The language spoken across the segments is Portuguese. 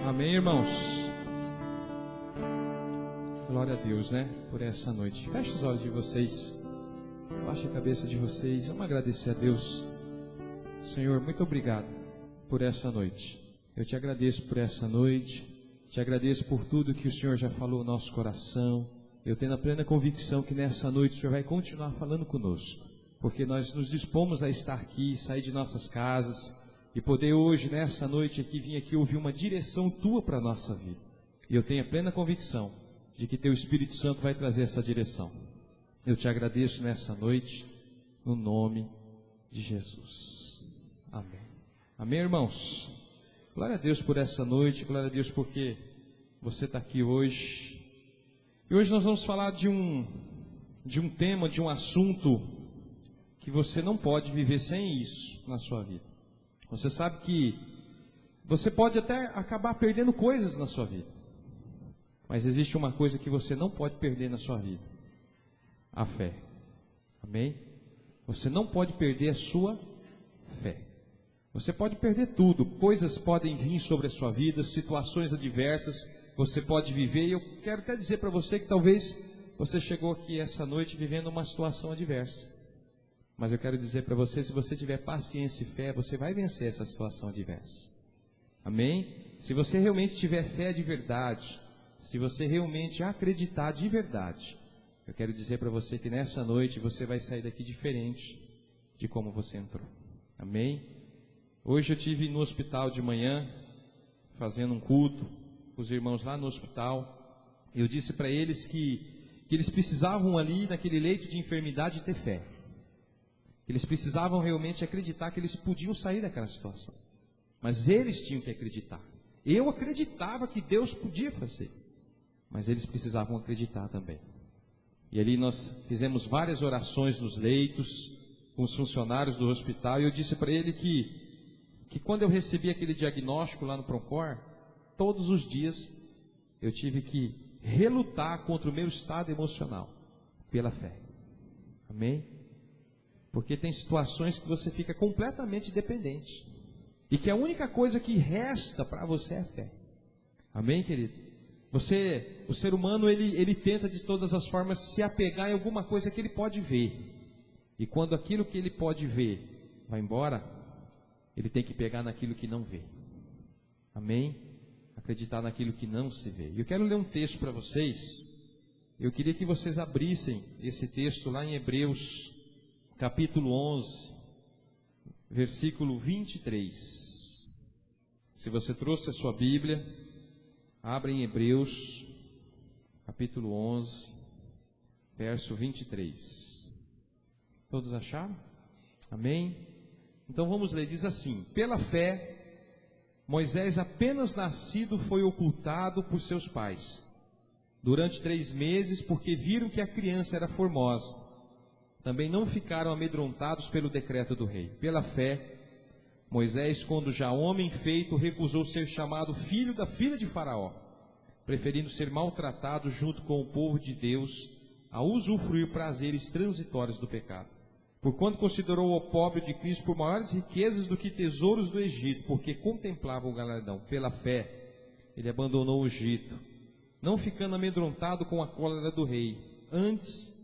Amém, irmãos? Glória a Deus, né? Por essa noite. Feche os olhos de vocês. Baixe a cabeça de vocês. Vamos agradecer a Deus. Senhor, muito obrigado por essa noite. Eu te agradeço por essa noite. Te agradeço por tudo que o Senhor já falou no nosso coração. Eu tenho a plena convicção que nessa noite o Senhor vai continuar falando conosco. Porque nós nos dispomos a estar aqui, sair de nossas casas e poder hoje, nessa noite aqui, vir aqui ouvir uma direção Tua para a nossa vida. E eu tenho a plena convicção de que Teu Espírito Santo vai trazer essa direção. Eu te agradeço nessa noite, no nome de Jesus. Amém. Amém, irmãos? Glória a Deus por essa noite, glória a Deus porque você está aqui hoje. E hoje nós vamos falar de um tema, de um assunto que você não pode viver sem isso na sua vida. Você sabe que você pode até acabar perdendo coisas na sua vida. Mas existe uma coisa que você não pode perder na sua vida: a fé. Amém? Você não pode perder a sua fé. Você pode perder tudo, coisas podem vir sobre a sua vida, situações adversas, você pode viver. E eu quero até dizer para você que talvez você chegou aqui essa noite vivendo uma situação adversa. Mas eu quero dizer para você, se você tiver paciência e fé, você vai vencer essa situação adversa. Amém? Se você realmente tiver fé de verdade, se você realmente acreditar de verdade, eu quero dizer para você que nessa noite você vai sair daqui diferente de como você entrou. Amém? Hoje eu estive no hospital de manhã, fazendo um culto, os irmãos lá no hospital. Eu disse para eles que eles precisavam ali, naquele leito de enfermidade, ter fé. Eles precisavam realmente acreditar que eles podiam sair daquela situação. Mas eles tinham que acreditar. Eu acreditava que Deus podia fazer. Mas eles precisavam acreditar também. E ali nós fizemos várias orações nos leitos, com os funcionários do hospital. E eu disse para ele que quando eu recebi aquele diagnóstico lá no Proncor, todos os dias eu tive que relutar contra o meu estado emocional, pela fé. Amém? Porque tem situações que você fica completamente dependente. E que a única coisa que resta para você é a fé. Amém, querido? O ser humano, ele tenta de todas as formas se apegar em alguma coisa que ele pode ver. E quando aquilo que ele pode ver vai embora, ele tem que pegar naquilo que não vê. Amém? Acreditar naquilo que não se vê. Eu quero ler um texto para vocês. Eu queria que vocês abrissem esse texto lá em Hebreus, capítulo 11, versículo 23. Se você trouxe a sua Bíblia, abra em Hebreus, capítulo 11, verso 23. Todos acharam? Amém? Então vamos ler, diz assim: pela fé, Moisés, apenas nascido, foi ocultado por seus pais durante 3 meses, porque viram que a criança era formosa. Também não ficaram amedrontados pelo decreto do rei. Pela fé, Moisés, quando já homem feito, recusou ser chamado filho da filha de Faraó, preferindo ser maltratado junto com o povo de Deus, a usufruir prazeres transitórios do pecado. Porquanto considerou o pobre de Cristo por maiores riquezas do que tesouros do Egito, porque contemplava o galardão. Pela fé, ele abandonou o Egito, não ficando amedrontado com a cólera do rei. Antes,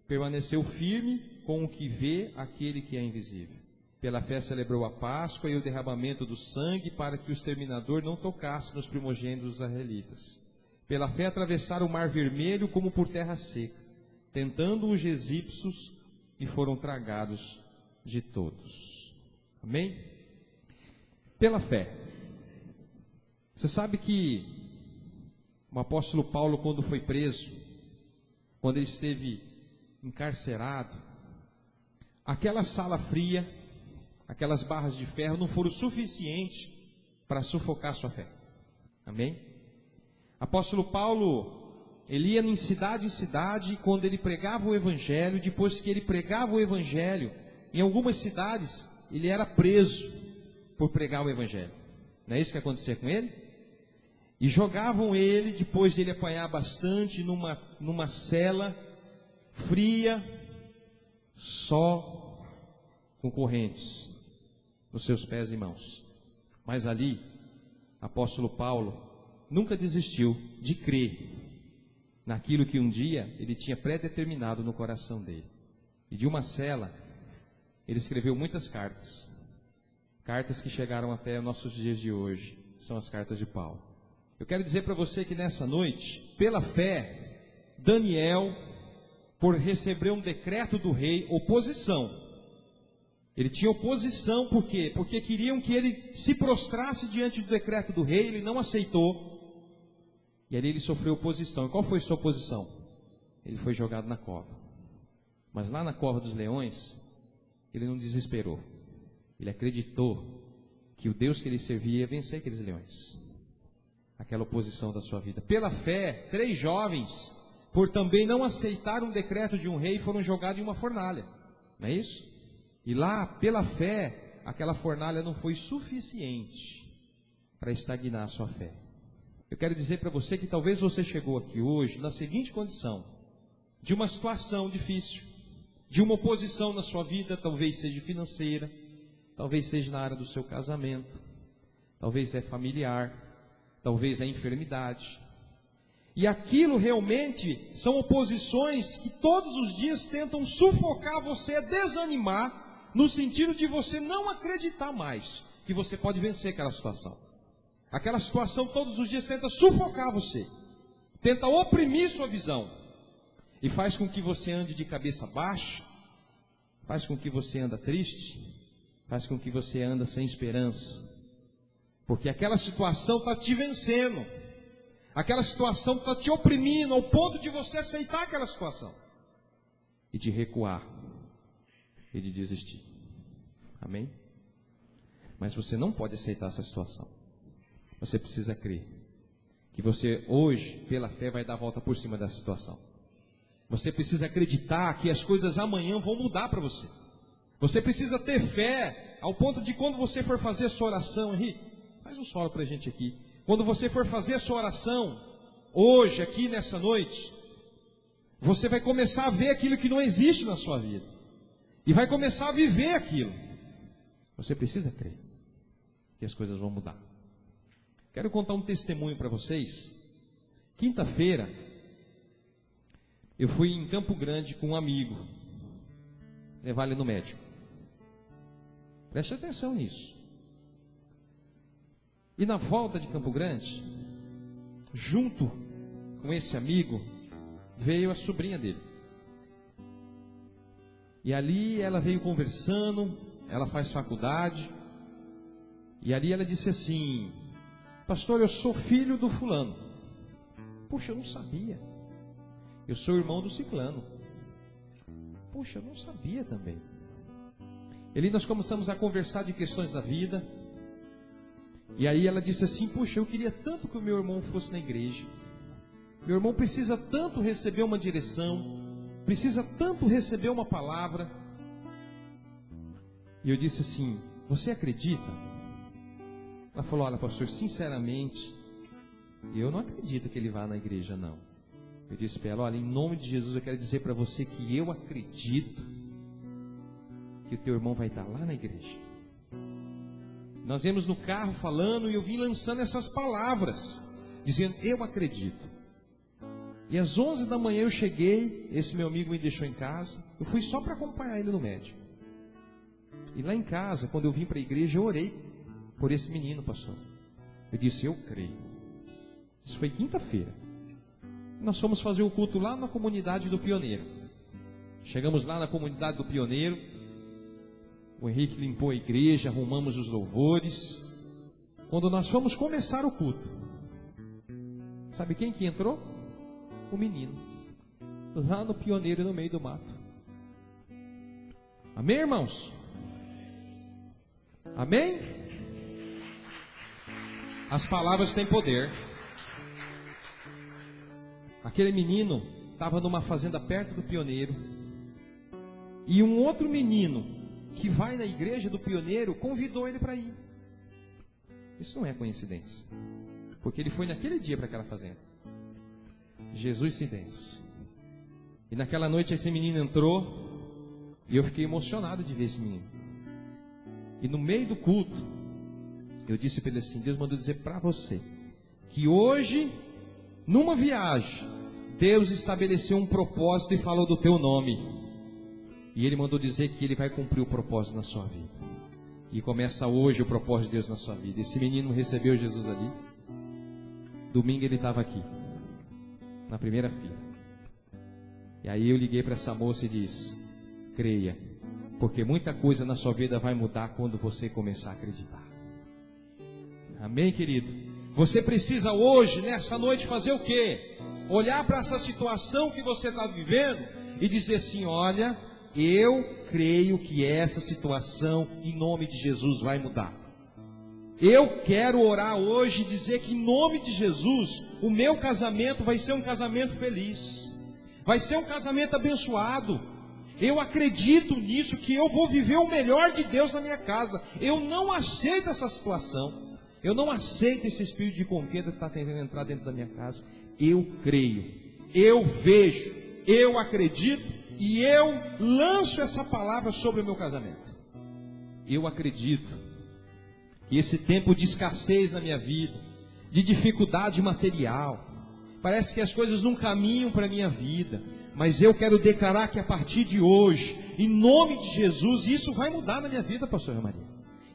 permaneceu firme com o que vê aquele que é invisível. Pela fé celebrou a Páscoa e o derramamento do sangue, para que o exterminador não tocasse nos primogênitos dos israelitas. Pela fé atravessaram o mar vermelho como por terra seca, tentando os egípcios, e foram tragados de todos. Amém? Pela fé. Você sabe que o apóstolo Paulo, quando foi preso, quando ele esteve encarcerado, aquela sala fria, aquelas barras de ferro não foram suficientes para sufocar sua fé. Amém? Apóstolo Paulo, ele ia em cidade em cidade, e quando ele pregava o evangelho, depois que ele pregava o evangelho, em algumas cidades ele era preso por pregar o evangelho. Não é isso que acontecia com ele? E jogavam ele, depois de ele apanhar bastante, numa cela fria, só com correntes nos seus pés e mãos. Mas ali, apóstolo Paulo, nunca desistiu de crer naquilo que um dia ele tinha pré-determinado no coração dele. E de uma cela, ele escreveu muitas cartas. Cartas que chegaram até nossos dias de hoje. São as cartas de Paulo. Eu quero dizer para você que nessa noite, pela fé, Daniel, por receber um decreto do rei, oposição. Ele tinha oposição, por quê? Porque queriam que ele se prostrasse diante do decreto do rei, ele não aceitou. E ali ele sofreu oposição. E qual foi a sua oposição? Ele foi jogado na cova. Mas lá na cova dos leões, ele não desesperou. Ele acreditou que o Deus que ele servia ia vencer aqueles leões. Aquela oposição da sua vida. Pela fé, 3 jovens, por também não aceitar um decreto de um rei, foram jogados em uma fornalha. Não é isso? E lá, pela fé, aquela fornalha não foi suficiente para estagnar a sua fé. Eu quero dizer para você que talvez você chegou aqui hoje na seguinte condição: de uma situação difícil, de uma oposição na sua vida, talvez seja financeira, talvez seja na área do seu casamento, talvez é familiar, talvez é enfermidade. E aquilo realmente são oposições que todos os dias tentam sufocar você, desanimar, no sentido de você não acreditar mais que você pode vencer aquela situação. Aquela situação todos os dias tenta sufocar você, tenta oprimir sua visão, e faz com que você ande de cabeça baixa, faz com que você ande triste, faz com que você ande sem esperança, porque aquela situação está te vencendo, aquela situação está te oprimindo ao ponto de você aceitar aquela situação e de recuar e de desistir. Amém? Mas você não pode aceitar essa situação. Você precisa crer que você hoje, pela fé, vai dar a volta por cima dessa situação. Você precisa acreditar que as coisas amanhã vão mudar para você. Você precisa ter fé ao ponto de quando você for fazer a sua oração, Henrique, faz um solo para a gente aqui. Quando você for fazer a sua oração, hoje, aqui nessa noite, você vai começar a ver aquilo que não existe na sua vida. E vai começar a viver aquilo. Você precisa crer que as coisas vão mudar. Quero contar um testemunho para vocês. Quinta-feira, eu fui em Campo Grande com um amigo, levar ele no médico. Preste atenção nisso. E na volta de Campo Grande, junto com esse amigo, veio a sobrinha dele. E ali ela veio conversando, ela faz faculdade, e ali ela disse assim: pastor, eu sou filho do fulano. Puxa, eu não sabia. Eu sou irmão do ciclano. Puxa, eu não sabia também. E ali nós começamos a conversar de questões da vida. E aí ela disse assim: puxa, eu queria tanto que o meu irmão fosse na igreja. Meu irmão precisa tanto receber uma direção, precisa tanto receber uma palavra. E eu disse assim: você acredita? Ela falou: olha, pastor, sinceramente, eu não acredito que ele vá na igreja, não. Eu disse para ela: olha, em nome de Jesus, eu quero dizer para você que eu acredito que o teu irmão vai estar lá na igreja. Nós íamos no carro falando e eu vim lançando essas palavras, dizendo: eu acredito. E às 11 da manhã eu cheguei, esse meu amigo me deixou em casa, eu fui só para acompanhar ele no médico. E lá em casa, quando eu vim para a igreja, eu orei por esse menino, pastor. Eu disse: eu creio. Isso foi quinta-feira. Nós fomos fazer o culto lá na comunidade do Pioneiro. Chegamos lá na comunidade do Pioneiro, o Henrique limpou a igreja, arrumamos os louvores. Quando nós fomos começar o culto, sabe quem que entrou? O menino, lá no Pioneiro, no meio do mato. Amém, irmãos? Amém? As palavras têm poder. Aquele menino estava numa fazenda perto do Pioneiro, e um outro menino que vai na igreja do Pioneiro convidou ele para ir. Isso não é coincidência, porque ele foi naquele dia para aquela fazenda. Jesus se vence. E naquela noite esse menino entrou, e eu fiquei emocionado de ver esse menino. E no meio do culto, eu disse para ele assim: Deus mandou dizer para você que hoje, numa viagem, Deus estabeleceu um propósito e falou do teu nome. E Ele mandou dizer que Ele vai cumprir o propósito na sua vida. E começa hoje o propósito de Deus na sua vida. Esse menino recebeu Jesus ali. Domingo ele estava aqui, na primeira fila. E aí eu liguei para essa moça e disse: creia, porque muita coisa na sua vida vai mudar quando você começar a acreditar. Amém, querido? Você precisa hoje, nessa noite, fazer o quê? Olhar para essa situação que você está vivendo e dizer assim: olha, eu creio que essa situação, em nome de Jesus, vai mudar. Eu quero orar hoje e dizer que, em nome de Jesus, o meu casamento vai ser um casamento feliz, vai ser um casamento abençoado. Eu acredito nisso, que eu vou viver o melhor de Deus na minha casa. Eu não aceito essa situação, eu não aceito esse espírito de conquista que está tentando entrar dentro da minha casa. Eu creio, eu vejo, eu acredito e eu lanço essa palavra sobre o meu casamento. Eu acredito que esse tempo de escassez na minha vida, de dificuldade material, parece que as coisas não caminham para a minha vida, mas eu quero declarar que a partir de hoje, em nome de Jesus, isso vai mudar na minha vida, pastor Maria.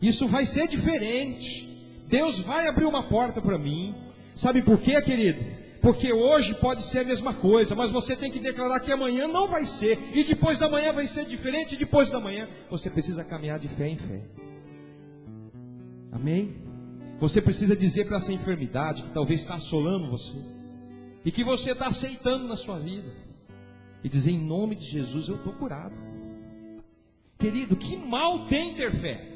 Isso vai ser diferente. Deus vai abrir uma porta para mim. Sabe por quê, querido? Porque hoje pode ser a mesma coisa, mas você tem que declarar que amanhã não vai ser, e depois da manhã vai ser diferente, e depois da manhã você precisa caminhar de fé em fé. Amém? Você precisa dizer para essa enfermidade que talvez está assolando você, e que você está aceitando na sua vida, e dizer: em nome de Jesus eu estou curado. Querido, que mal tem ter fé?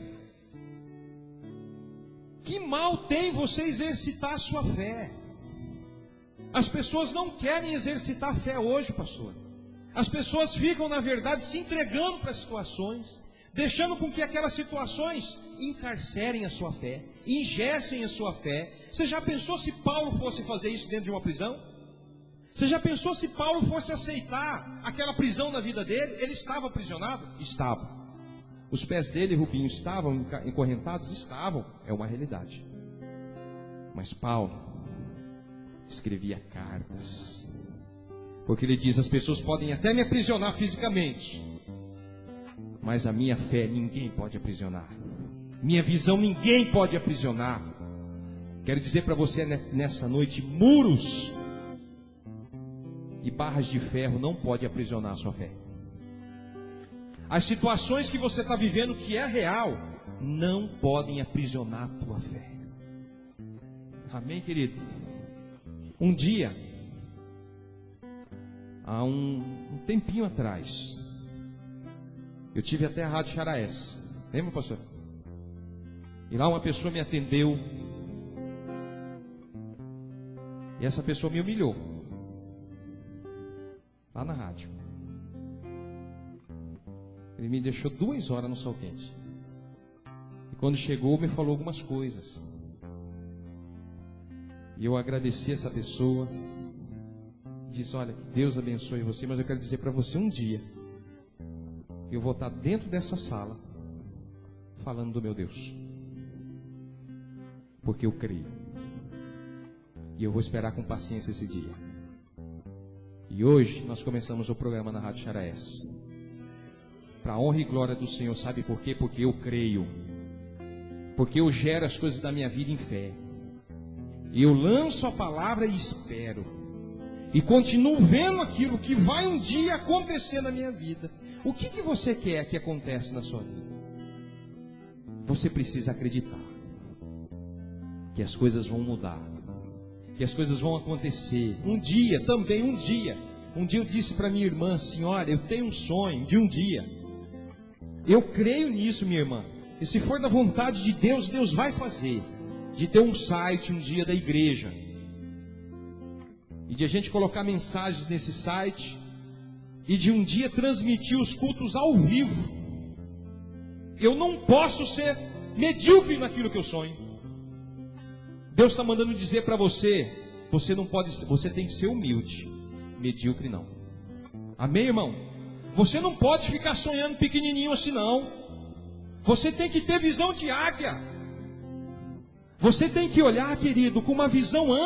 Que mal tem você exercitar a sua fé? As pessoas não querem exercitar a fé hoje, pastor. As pessoas ficam, na verdade, se entregando para situações, deixando com que aquelas situações encarcerem a sua fé, engessem a sua fé. Você já pensou se Paulo fosse fazer isso dentro de uma prisão? Você já pensou se Paulo fosse aceitar aquela prisão na vida dele? Ele estava aprisionado? Estava. Os pés dele, Rubinho, estavam encorrentados? Estavam. É uma realidade. Mas Paulo escrevia cartas, porque ele diz: as pessoas podem até me aprisionar fisicamente, mas a minha fé ninguém pode aprisionar, minha visão ninguém pode aprisionar. Quero dizer para você nessa noite: muros e barras de ferro não podem aprisionar a sua fé. As situações que você está vivendo, que é real, não podem aprisionar a tua fé. Amém, querido? Um dia, há um tempinho atrás, eu tive até a Rádio Xaraés. Lembra, pastor? E lá uma pessoa me atendeu, e essa pessoa me humilhou lá na rádio. Ele me deixou 2 horas no sol quente, e quando chegou me falou algumas coisas, e eu agradeci essa pessoa. Disse: olha, que Deus abençoe você, mas eu quero dizer para você, um dia eu vou estar dentro dessa sala falando do meu Deus, porque eu creio, e eu vou esperar com paciência esse dia. E hoje nós começamos o programa na Rádio Xaraés, para a honra e glória do Senhor. Sabe por quê? Porque eu creio, porque eu gero as coisas da minha vida em fé. Eu lanço a palavra e espero, e continuo vendo aquilo que vai um dia acontecer na minha vida. O que você quer que aconteça na sua vida? Você precisa acreditar que as coisas vão mudar, que as coisas vão acontecer. Um dia eu disse para minha irmã assim: olha, eu tenho um sonho de um dia, eu creio nisso, minha irmã, e se for da vontade de Deus, Deus vai fazer, de ter um site um dia da igreja, e de a gente colocar mensagens nesse site, e de um dia transmitir os cultos ao vivo. Eu não posso ser medíocre naquilo que eu sonho. Deus está mandando dizer para você: você não pode, você tem que ser humilde, medíocre não. Amém, irmão? Você não pode ficar sonhando pequenininho assim não. Você tem que ter visão de águia. Você tem que olhar, querido, com uma visão ampla.